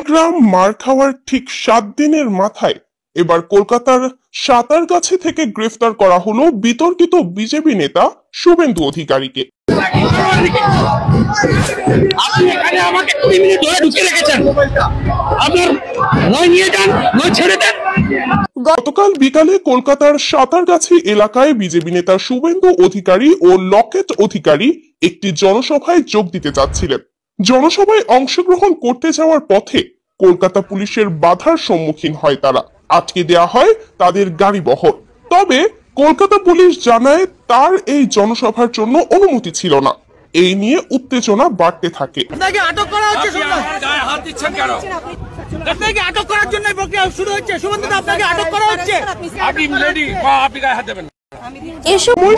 গ্রাম মার খাওয়ার ঠিক 7 দিনের মাথায় এবার কলকাতার সাঁতারগাছি থেকে গ্রেফতার করা হলো বিতর্কিত বিজেপি নেতা শুভেন্দু অধিকারীকে। গতকাল বিকালে কলকাতার সাঁতারগাছি এলাকায় বিজেপি নেতা শুভেন্দু অধিকারী ও লকেট অধিকারী একটি জনসভায় যোগ দিতে যাচ্ছিলেন। জনসভায় অংশগ্রহণ করতে যাওয়ার পথে কলকাতা পুলিশের বাধার সম্মুখীন হয় তারা। আটকে দেওয়া হয় তাদের গাড়িবহর। তবে কলকাতা পুলিশ জানায় তার এই জনসভার জন্য অনুমতি ছিল না। এই নিয়ে উত্তেজনা বাড়তে থাকে।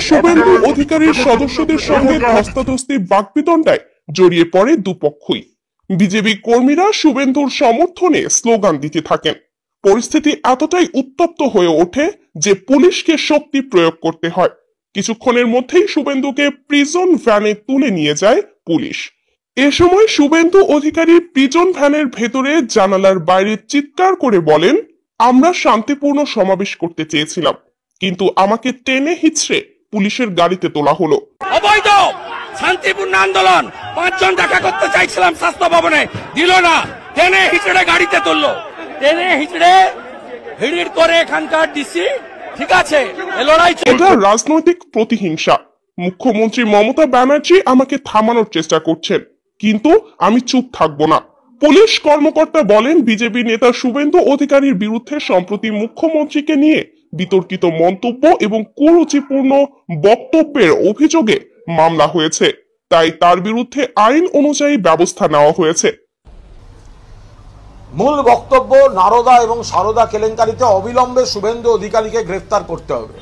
শুভেন্দু অধিকারীর সদস্যদের সঙ্গে ধস্তাধস্তি বাকবিতণ্ডায় জড়িয়ে পড়ে দুপক্ষই। বিজেপি কর্মীরা শুভেন্দুর সমর্থনে স্লোগান দিতে থাকেন। পরিস্থিতি এতটাই উত্তপ্ত হয়ে ওঠে যে পুলিশকে শক্তি প্রয়োগ করতে হয়। কিছুক্ষণের মধ্যেই শুভেন্দুকে প্রিজন ভ্যানে তুলে নিয়ে যায় পুলিশ। এ সময় শুভেন্দু অধিকারী প্রিজন ভ্যানের ভেতরে জানালার বাইরে চিৎকার করে বলেন, আমরা শান্তিপূর্ণ সমাবেশ করতে চেয়েছিলাম, কিন্তু আমাকে টেনে হিচড়ে পুলিশের গাড়িতে তোলা হলো। অবৈধ শান্তিপূর্ণ আন্দোলন, 5 জন দেখা করতে চাইছিলাম স্বাস্থ্য ভবনে, দিল না, টেনে হিচড়ে গাড়িতে তুললো। টেনে হিচড়ে ভিড় করে এখানকার ডিসি, ঠিক আছে, লড়াই। এটা রাজনৈতিক প্রতিহিংসা। মুখ্যমন্ত্রী মমতা ব্যানার্জি আমাকে থামানোর চেষ্টা করছেন, কিন্তু আমি চুপ থাকবো না। পুলিশ কর্মকর্তা বলেন, বিজেপি নেতা শুভেন্দু অধিকারীর বিরুদ্ধে সম্প্রতি মুখ্যমন্ত্রীকে নিয়ে বিতর্কিত মন্তব্য এবং কুরুচিপূর্ণ বক্তব্যের অভিযোগে মামলা হয়েছে, তাই তার বিরুদ্ধে আইন অনুযায়ী ব্যবস্থা নেওয়া হয়েছে। মূল বক্তব্য, নারদা এবং সারদা কেলেঙ্কারিতে অবিলম্বে শুভেন্দু অধিকারীকে গ্রেফতার করতে হবে।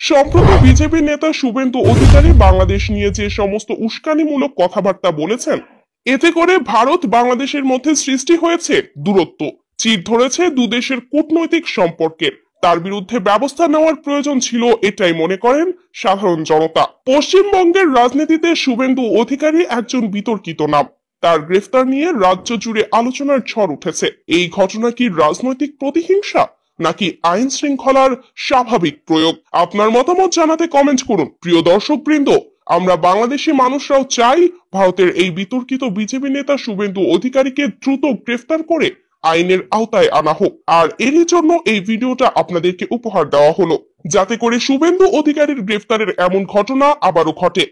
সম্প্রতি বিজেপি নেতা শুভেন্দু অধিকারী বাংলাদেশ নিয়ে যে সমস্ত উস্কানিমূলক কথাবার্তা বলেছেন, এতে করে ভারত বাংলাদেশের মধ্যে সৃষ্টি হয়েছে দূরত্ব, চির ধরেছে দুদেশের কূটনৈতিক সম্পর্কের। তার বিরুদ্ধে ব্যবস্থা নেওয়ার প্রয়োজন ছিল, এটাই মনে করেন সাধারণ জনতা। পশ্চিমবঙ্গের রাজনীতিতে শুভেন্দু অধিকারী একজন বিতর্কিত নাম। তার গ্রেফতার নিয়ে রাজ্য জুড়ে আলোচনার ঝড় উঠেছে। এই ঘটনা কি রাজনৈতিক প্রতিহিংসা নাকি আইন শৃঙ্খলার স্বাভাবিক প্রয়োগ? আপনার মতামত জানাতে কমেন্ট করুন। প্রিয় দর্শক বৃন্দ, আমরা বাংলাদেশি মানুষরাও চাই ভারতের এই বিতর্কিত বিজেপি নেতা শুভেন্দু অধিকারীকে দ্রুত গ্রেফতার করে আইনের আওতায় আনা হোক। আর এরই জন্য এই ভিডিওটা আপনাদেরকে উপহার দেওয়া হলো, যাতে করে শুভেন্দু অধিকারীর গ্রেফতারের এমন ঘটনা আবারও ঘটে।